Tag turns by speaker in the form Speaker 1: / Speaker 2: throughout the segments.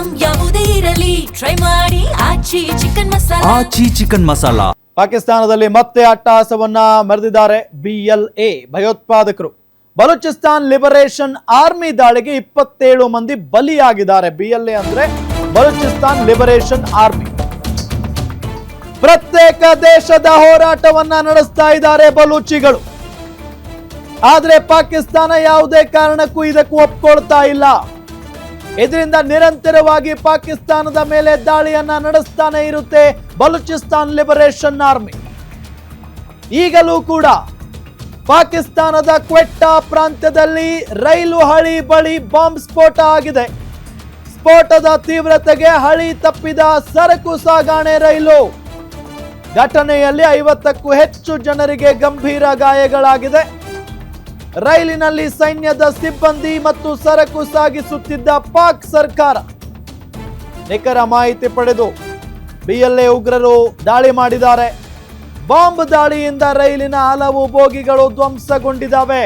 Speaker 1: Item ಯಾವುದೇ ಇರಲಿ try ಮಾಡಿ ಆಚಿ ಚಿಕನ್ ಮಸಾಲಾ.
Speaker 2: ಪಾಕಿಸ್ತಾನದಲ್ಲಿ ಮತ್ತೆ ಅಟ್ಟಹಾಸವನ್ನ ಮೆರೆದಿದ್ದಾರೆ BLA ಭಯೋತ್ಪಾದಕರು. ಬಲೂಚಿಸ್ತಾನ್ ಲಿಬರೇಷನ್ ಆರ್ಮಿ ದಾಳಿಗೆ 27 ಮಂದಿ ಬಲಿಯಾಗಿದ್ದಾರೆ. BLA ಅಂದ್ರೆ ಬಲೂಚಿಸ್ತಾನ್ ಲಿಬರೇಷನ್ ಆರ್ಮಿ. ಪ್ರತ್ಯೇಕ ದೇಶದ ಹೋರಾಟವನ್ನ ನಡೆಸ್ತಾ ಇದ್ದಾರೆ ಬಲೂಚಿಗಳು. ಆದ್ರೆ ಪಾಕಿಸ್ತಾನ ಯಾವುದೇ ಕಾರಣಕ್ಕೂ ಇದಕ್ಕೂ ಒಪ್ಕೊಳ್ತಾ ಇಲ್ಲ. ಇದರಿಂದ ನಿರಂತರವಾಗಿ ಪಾಕಿಸ್ತಾನದ ಮೇಲೆ ದಾಳಿಯನ್ನ ನಡೆಸ್ತಾನೆ ಇರುತ್ತೆ ಬಲೂಚಿಸ್ತಾನ್ ಲಿಬರೇಷನ್ ಆರ್ಮಿ. ಈಗಲೂ ಕೂಡ ಪಾಕಿಸ್ತಾನದ ಕ್ವೆಟ್ಟಾ ಪ್ರಾಂತ್ಯದಲ್ಲಿ ರೈಲು ಹಳಿ ಬಳಿ ಬಾಂಬ್ ಸ್ಫೋಟ ಆಗಿದೆ. ಸ್ಫೋಟದ ತೀವ್ರತೆಗೆ ಹಳಿ ತಪ್ಪಿದ ಸರಕು ಸಾಗಣೆ ರೈಲು. ಘಟನೆಯಲ್ಲಿ 50ಕ್ಕೂ ಹೆಚ್ಚು ಜನರಿಗೆ ಗಂಭೀರ ಗಾಯಗಳಾಗಿದೆ. ರೈಲಿನಲ್ಲಿ ಸೈನ್ಯದ ಸಿಬ್ಬಂದಿ ಮತ್ತು ಸರಕು ಸಾಗಿಸುತ್ತಿದ್ದ ಪಾಕ್ ಸರ್ಕಾರ. ನಿಖರ ಮಾಹಿತಿ ಪಡೆದು BLA ಉಗ್ರರು ದಾಳಿ ಮಾಡಿದ್ದಾರೆ. ಬಾಂಬ್ ದಾಳಿಯಿಂದ ರೈಲಿನ ಹಲವು ಬೋಗಿಗಳು ಧ್ವಂಸಗೊಂಡಿದ್ದಾವೆ.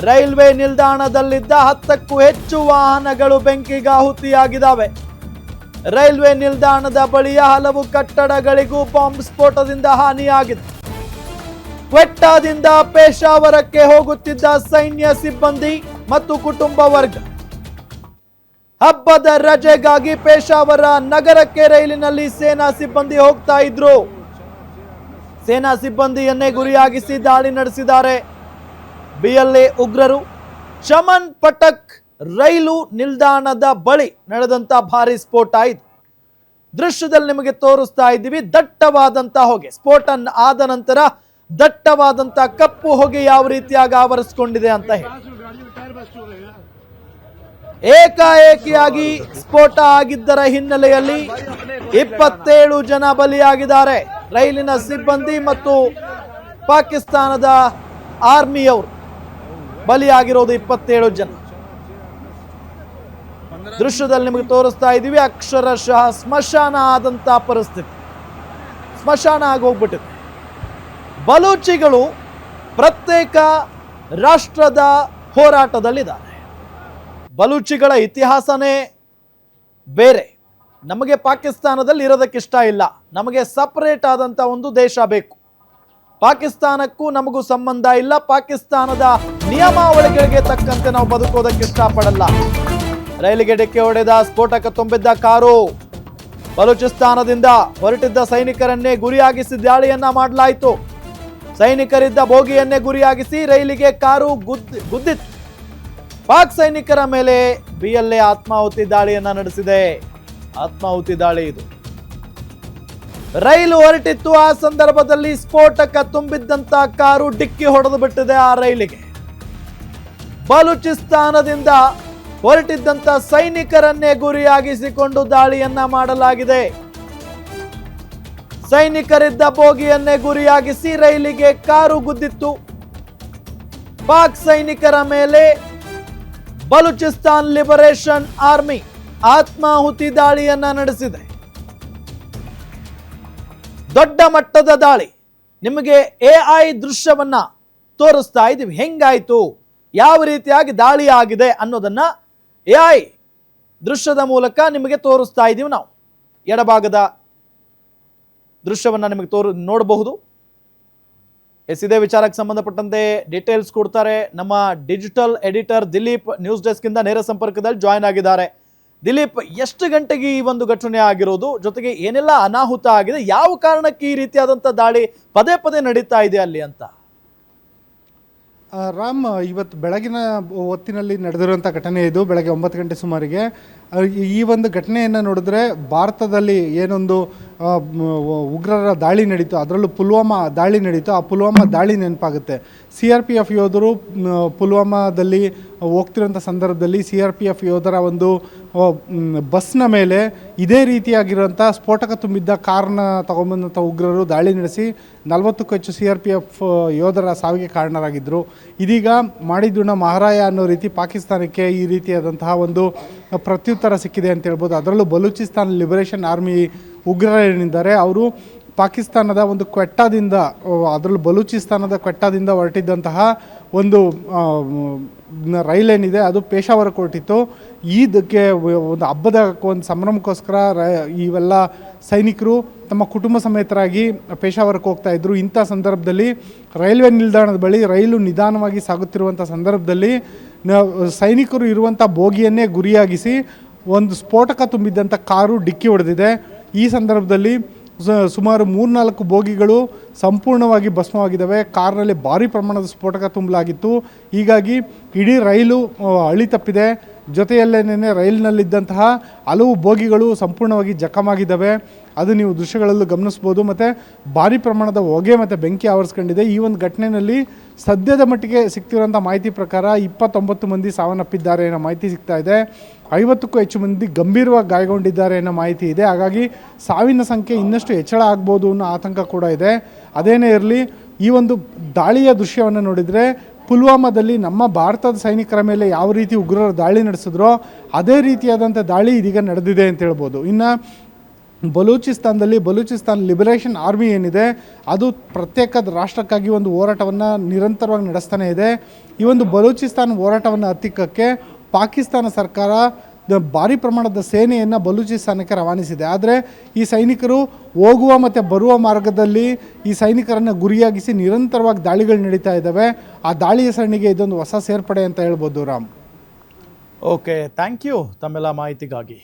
Speaker 2: ರೈಲ್ವೆ ನಿಲ್ದಾಣದಲ್ಲಿದ್ದ 10ಕ್ಕೂ ಹೆಚ್ಚು ವಾಹನಗಳು ಬೆಂಕಿಗಾಹುತಿಯಾಗಿದ್ದಾವೆ. ರೈಲ್ವೆ ನಿಲ್ದಾಣದ ಬಳಿಯ ಹಲವು ಕಟ್ಟಡಗಳಿಗೂ ಬಾಂಬ್ ಸ್ಫೋಟದಿಂದ ಹಾನಿಯಾಗಿದೆ. ಕ್ವೆಟ್ಟಾದಿಂದ ಪೇಶಾವರಕ್ಕೆ ಹೋಗುತ್ತಿದ್ದ ಸೈನ್ಯ ಸಿಬ್ಬಂದಿ ಮತ್ತು ಕುಟುಂಬ ವರ್ಗ ಹಬ್ಬದ ರಜೆಗಾಗಿ ಪೇಶಾವರ ನಗರಕ್ಕೆ ರೈಲಿನಲ್ಲಿ ಸೇನಾ ಸಿಬ್ಬಂದಿ ಹೋಗ್ತಾ ಇದ್ರು. ಸೇನಾ ಸಿಬ್ಬಂದಿಯನ್ನೇ ಗುರಿಯಾಗಿಸಿ ದಾಳಿ ನಡೆಸಿದ್ದಾರೆ BLA ಉಗ್ರರು. ಚಮನ್ ಪಟಕ್ ರೈಲು ನಿಲ್ದಾಣದ ಬಳಿ ನಡೆದಂತ ಭಾರಿ ಸ್ಫೋಟ ಇದು. ದೃಶ್ಯದಲ್ಲಿ ನಿಮಗೆ ತೋರಿಸ್ತಾ ಇದ್ದೀವಿ. ದಟ್ಟವಾದಂತ ಹೊಗೆ ಸ್ಫೋಟ ಆದ ನಂತರ ದಟ್ಟವಾದಂತ ಕಪ್ಪು ಹೊಗೆ ಯಾವ ರೀತಿಯಾಗಿ ಆವರಿಸಿಕೊಂಡಿದೆ ಅಂತ ಹೇಳಿ ಏಕಾಏಕಿಯಾಗಿ ಸ್ಫೋಟ ಆಗಿದ್ದರ ಹಿನ್ನೆಲೆಯಲ್ಲಿ 27 ಜನ ಬಲಿಯಾಗಿದ್ದಾರೆ. ರೈಲಿನ ಸಿಬ್ಬಂದಿ ಮತ್ತು ಪಾಕಿಸ್ತಾನದ ಆರ್ಮಿಯವರು ಬಲಿಯಾಗಿರೋದು 27 ಜನ. ದೃಶ್ಯದಲ್ಲಿ ನಿಮಗೆ ತೋರಿಸ್ತಾ ಇದ್ದೀವಿ. ಅಕ್ಷರಶಃ ಸ್ಮಶಾನ ಆದಂತ ಪರಿಸ್ಥಿತಿ. ಸ್ಮಶಾನ ಆಗೋಗ್ಬಿಟ್ಟಿದೆ. ಬಲೂಚಿಗಳು ಪ್ರತ್ಯೇಕ ರಾಷ್ಟ್ರದ ಹೋರಾಟದಲ್ಲಿದ್ದಾರೆ. ಬಲೂಚಿಗಳ ಇತಿಹಾಸನೇ ಬೇರೆ. ನಮಗೆ ಪಾಕಿಸ್ತಾನದಲ್ಲಿ ಇರೋದಕ್ಕಿಷ್ಟ ಇಲ್ಲ. ನಮಗೆ ಸಪರೇಟ್ ಆದಂತ ಒಂದು ದೇಶ ಬೇಕು. ಪಾಕಿಸ್ತಾನಕ್ಕೂ ನಮಗೂ ಸಂಬಂಧ ಇಲ್ಲ. ಪಾಕಿಸ್ತಾನದ ನಿಯಮಾವಳಿಗಳಿಗೆ ತಕ್ಕಂತೆ ನಾವು ಬದುಕೋದಕ್ಕೆ ಇಷ್ಟಪಡಲ್ಲ. ರೈಲಿಗೆ ಡಿಕ್ಕಿ ಹೊಡೆದ ಸ್ಫೋಟಕ ತುಂಬಿದ್ದ ಕಾರು. ಬಲೂಚಿಸ್ತಾನದಿಂದ ಹೊರಟಿದ್ದ ಸೈನಿಕರನ್ನೇ ಗುರಿಯಾಗಿಸಿ ದಾಳಿಯನ್ನ ಮಾಡಲಾಯಿತು. ಸೈನಿಕರಿದ್ದ ಬೋಗಿಯನ್ನೇ ಗುರಿಯಾಗಿಸಿ ರೈಲಿಗೆ ಕಾರು ಗುದ್ದಿತ್ತು. ಪಾಕ್ ಸೈನಿಕರ ಮೇಲೆ BLA ಆತ್ಮಾಹುತಿ ದಾಳಿಯನ್ನ ನಡೆಸಿದೆ. ಆತ್ಮಾಹುತಿ ದಾಳಿ ಇದು. ರೈಲು ಹೊರಟಿತ್ತು. ಆ ಸಂದರ್ಭದಲ್ಲಿ ಸ್ಫೋಟಕ ತುಂಬಿದ್ದಂತ ಕಾರು ಡಿಕ್ಕಿ ಹೊಡೆದು ಬಿಟ್ಟಿದೆ ಆ ರೈಲಿಗೆ. ಬಲೂಚಿಸ್ತಾನದಿಂದ ಹೊರಟಿದ್ದಂತ ಸೈನಿಕರನ್ನೇ ಗುರಿಯಾಗಿಸಿಕೊಂಡು ದಾಳಿಯನ್ನ ಮಾಡಲಾಗಿದೆ. ಸೈನಿಕರಿದ್ದ ಬೋಗಿಯನ್ನೇ ಗುರಿಯಾಗಿಸಿ ರೈಲಿಗೆ ಕಾರು ಗುದ್ದಿತ್ತು. ಪಾಕ್ ಸೈನಿಕರ ಮೇಲೆ ಬಲೂಚಿಸ್ತಾನ್ ಲಿಬರೇಷನ್ ಆರ್ಮಿ ಆತ್ಮಾಹುತಿ ದಾಳಿಯನ್ನ ನಡೆಸಿದೆ. ದೊಡ್ಡ ಮಟ್ಟದ ದಾಳಿ. ನಿಮಗೆ AI ದೃಶ್ಯವನ್ನ ತೋರಿಸ್ತಾ ಇದ್ದೀವಿ. ಹೆಂಗಾಯ್ತು, ಯಾವ ರೀತಿಯಾಗಿ ದಾಳಿ ಆಗಿದೆ ಅನ್ನೋದನ್ನ AI ದೃಶ್ಯದ ಮೂಲಕ ನಿಮಗೆ ತೋರಿಸ್ತಾ ಇದ್ದೀವಿ. ನಾವು ಎಡಭಾಗದ ದೃಶ್ಯವನ್ನ ನಿಮಗೆ ನೋಡಬಹುದು. ಇದೇ ವಿಚಾರಕ್ಕೆ ಸಂಬಂಧಪಟ್ಟಂತೆ ಡೀಟೇಲ್ಸ್ ಕೊಡ್ತಾರೆ ನಮ್ಮ digital editor Dileep. News desk ಇಂದ ನೇರ ಸಂಪರ್ಕದಲ್ಲಿ ಜಾಯಿನ್ ಆಗಿದ್ದಾರೆ. ದಿಲೀಪ್, ಎಷ್ಟು ಗಂಟೆಗೆ ಈ ಒಂದು ಘಟನೆ ಆಗಿರೋದು, ಜೊತೆಗೆ ಏನೆಲ್ಲ ಅನಾಹುತ ಆಗಿದೆ, ಯಾವ ಕಾರಣಕ್ಕೆ ಈ ರೀತಿಯಾದಂಥ ದಾಳಿ ಪದೇ ಪದೇ ನಡೀತಾ ಇದೆ ಅಲ್ಲಿ ಅಂತ?
Speaker 3: ರಾಮ್, ಇವತ್ತು ಬೆಳಗಿನ ಹೊತ್ತಿನಲ್ಲಿ ನಡೆದಿರುವಂಥ ಘಟನೆ ಇದು. ಬೆಳಗ್ಗೆ 9 ಗಂಟೆ ಸುಮಾರಿಗೆ ಈ ಒಂದು ಘಟನೆಯನ್ನು ನೋಡಿದ್ರೆ ಭಾರತದಲ್ಲಿ ಏನೊಂದು ಉಗ್ರರ ದಾಳಿ ನಡೀತು, ಅದರಲ್ಲೂ ಪುಲ್ವಾಮಾ ದಾಳಿ ನಡೀತು. ಆ ಪುಲ್ವಾಮಾ ದಾಳಿ ನೆನಪಾಗುತ್ತೆ. CRPF ಯೋಧರು ಪುಲ್ವಾಮಾದಲ್ಲಿ ಹೋಗ್ತಿರೋಂಥ ಸಂದರ್ಭದಲ್ಲಿ CRPF ಯೋಧರ ಒಂದು ಬಸ್ನ ಮೇಲೆ ಇದೇ ರೀತಿಯಾಗಿರೋಂಥ ಸ್ಫೋಟಕ ತುಂಬಿದ್ದ ಕಾರನ್ನ ತಗೊಂಬಂದಂಥ ಉಗ್ರರು ದಾಳಿ ನಡೆಸಿ 40ಕ್ಕೂ ಹೆಚ್ಚು CRPF ಯೋಧರ ಸಾವಿಗೆ ಕಾರಣರಾಗಿದ್ದರು. ಇದೀಗ ಮಾಡಿದ್ದುಣ ಮಹಾರಾಯ ಅನ್ನೋ ರೀತಿ ಪಾಕಿಸ್ತಾನಕ್ಕೆ ಈ ರೀತಿಯಾದಂತಹ ಒಂದು ಪ್ರತ್ಯುತ್ತರ ಸಿಕ್ಕಿದೆ ಅಂತ ಹೇಳ್ಬೋದು. ಅದರಲ್ಲೂ ಬಲೂಚಿಸ್ತಾನ್ ಲಿಬರೇಷನ್ ಆರ್ಮಿ ಉಗ್ರರೇನಿದ್ದಾರೆ ಅವರು ಪಾಕಿಸ್ತಾನದ ಒಂದು ಕ್ವೆಟ್ಟಾದಿಂದ, ಅದರಲ್ಲೂ ಬಲೂಚಿಸ್ತಾನದ ಕ್ವೆಟ್ಟಾದಿಂದ ಹೊರಟಿದ್ದಂತಹ ಒಂದು ರೈಲೇನಿದೆ ಅದು ಪೇಶಾವರಕ್ಕೆ ಹೊರಟಿತ್ತು. ಇದಕ್ಕೆ ಒಂದು ಹಬ್ಬದ ಒಂದು ಸಂಭ್ರಮಕ್ಕೋಸ್ಕರ ಇವೆಲ್ಲ ಸೈನಿಕರು ತಮ್ಮ ಕುಟುಂಬ ಸಮೇತರಾಗಿ ಪೇಶಾವರಕ್ಕೆ ಹೋಗ್ತಾ ಇದ್ರು. ಇಂಥ ಸಂದರ್ಭದಲ್ಲಿ ರೈಲ್ವೆ ನಿಲ್ದಾಣದ ಬಳಿ ರೈಲು ನಿಧಾನವಾಗಿ ಸಾಗುತ್ತಿರುವಂಥ ಸಂದರ್ಭದಲ್ಲಿ ಸೈನಿಕರು ಇರುವಂಥ ಬೋಗಿಯನ್ನೇ ಗುರಿಯಾಗಿಸಿ ಒಂದು ಸ್ಫೋಟಕ ತುಂಬಿದ್ದಂಥ ಕಾರು ಡಿಕ್ಕಿ ಹೊಡೆದಿದೆ. ಈ ಸಂದರ್ಭದಲ್ಲಿ ಸುಮಾರು 3-4 ಬೋಗಿಗಳು ಸಂಪೂರ್ಣವಾಗಿ ಭಸ್ಮವಾಗಿದ್ದಾವೆ. ಕಾರ್ನಲ್ಲಿ ಭಾರಿ ಪ್ರಮಾಣದ ಸ್ಫೋಟಕ ತುಂಬಲಾಗಿತ್ತು. ಹೀಗಾಗಿ ಇಡೀ ರೈಲು ಹಳಿ ತಪ್ಪಿದೆ. ಜೊತೆಯಲ್ಲೇನೇ ರೈಲಿನಲ್ಲಿದ್ದಂತಹ ಹಲವು ಬೋಗಿಗಳು ಸಂಪೂರ್ಣವಾಗಿ ಜಖಮಾಗಿದ್ದಾವೆ. ಅದು ನೀವು ದೃಶ್ಯಗಳಲ್ಲೂ ಗಮನಿಸ್ಬೋದು. ಮತ್ತು ಭಾರಿ ಪ್ರಮಾಣದ ಹೊಗೆ ಮತ್ತು ಬೆಂಕಿ ಆವರಿಸ್ಕೊಂಡಿದೆ. ಈ ಒಂದು ಘಟನೆಯಲ್ಲಿ ಸದ್ಯದ ಮಟ್ಟಿಗೆ ಸಿಗ್ತಿರೋಂಥ ಮಾಹಿತಿ ಪ್ರಕಾರ 29 ಮಂದಿ ಸಾವನ್ನಪ್ಪಿದ್ದಾರೆ ಅನ್ನೋ ಮಾಹಿತಿ ಸಿಗ್ತಾ ಇದೆ. 50ಕ್ಕೂ ಹೆಚ್ಚು ಮಂದಿ ಗಂಭೀರವಾಗಿ ಗಾಯಗೊಂಡಿದ್ದಾರೆ ಅನ್ನೋ ಮಾಹಿತಿ ಇದೆ. ಹಾಗಾಗಿ ಸಾವಿನ ಸಂಖ್ಯೆ ಇನ್ನಷ್ಟು ಹೆಚ್ಚಳ ಆಗ್ಬೋದು ಅನ್ನೋ ಆತಂಕ ಕೂಡ ಇದೆ. ಅದೇನೇ ಇರಲಿ, ಈ ಒಂದು ದಾಳಿಯ ದೃಶ್ಯವನ್ನು ನೋಡಿದರೆ ಪುಲ್ವಾಮಾದಲ್ಲಿ ನಮ್ಮ ಭಾರತದ ಸೈನಿಕರ ಮೇಲೆ ಯಾವ ರೀತಿ ಉಗ್ರರು ದಾಳಿ ನಡೆಸಿದ್ರೋ ಅದೇ ರೀತಿಯಾದಂಥ ದಾಳಿ ಇದೀಗ ನಡೆದಿದೆ ಅಂತ ಹೇಳ್ಬೋದು. ಇನ್ನು ಬಲೂಚಿಸ್ತಾನದಲ್ಲಿ ಬಲೂಚಿಸ್ತಾನ್ ಲಿಬರೇಷನ್ ಆರ್ಮಿ ಏನಿದೆ ಅದು ಪ್ರತ್ಯೇಕ ರಾಷ್ಟ್ರಕ್ಕಾಗಿ ಒಂದು ಹೋರಾಟವನ್ನು ನಿರಂತರವಾಗಿ ನಡೆಸ್ತಾನೆ ಇದೆ. ಈ ಒಂದು ಬಲೂಚಿಸ್ತಾನ್ ಹೋರಾಟವನ್ನು ಹತ್ತಿಕ್ಕಕ್ಕೆ ಪಾಕಿಸ್ತಾನ ಸರ್ಕಾರ ಭಾರಿ ಪ್ರಮಾಣದ ಸೇನೆಯನ್ನು ಬಲೂಚಿಸ್ತಾನಕ್ಕೆ ರವಾನಿಸಿದೆ. ಆದರೆ ಈ ಸೈನಿಕರು ಹೋಗುವ ಮತ್ತು ಬರುವ ಮಾರ್ಗದಲ್ಲಿ ಈ ಸೈನಿಕರನ್ನು ಗುರಿಯಾಗಿಸಿ ನಿರಂತರವಾಗಿ ದಾಳಿಗಳು ನಡೀತಾ ಇದ್ದಾವೆ. ಆ ದಾಳಿಯ ಸರಣಿಗೆ ಇದೊಂದು ಹೊಸ ಸೇರ್ಪಡೆ ಅಂತ ಹೇಳ್ಬೋದು. ರಾಮ್,
Speaker 2: ಓಕೆ, ಥ್ಯಾಂಕ್ ಯು ತಮ್ಮೆಲ್ಲ ಮಾಹಿತಿಗಾಗಿ.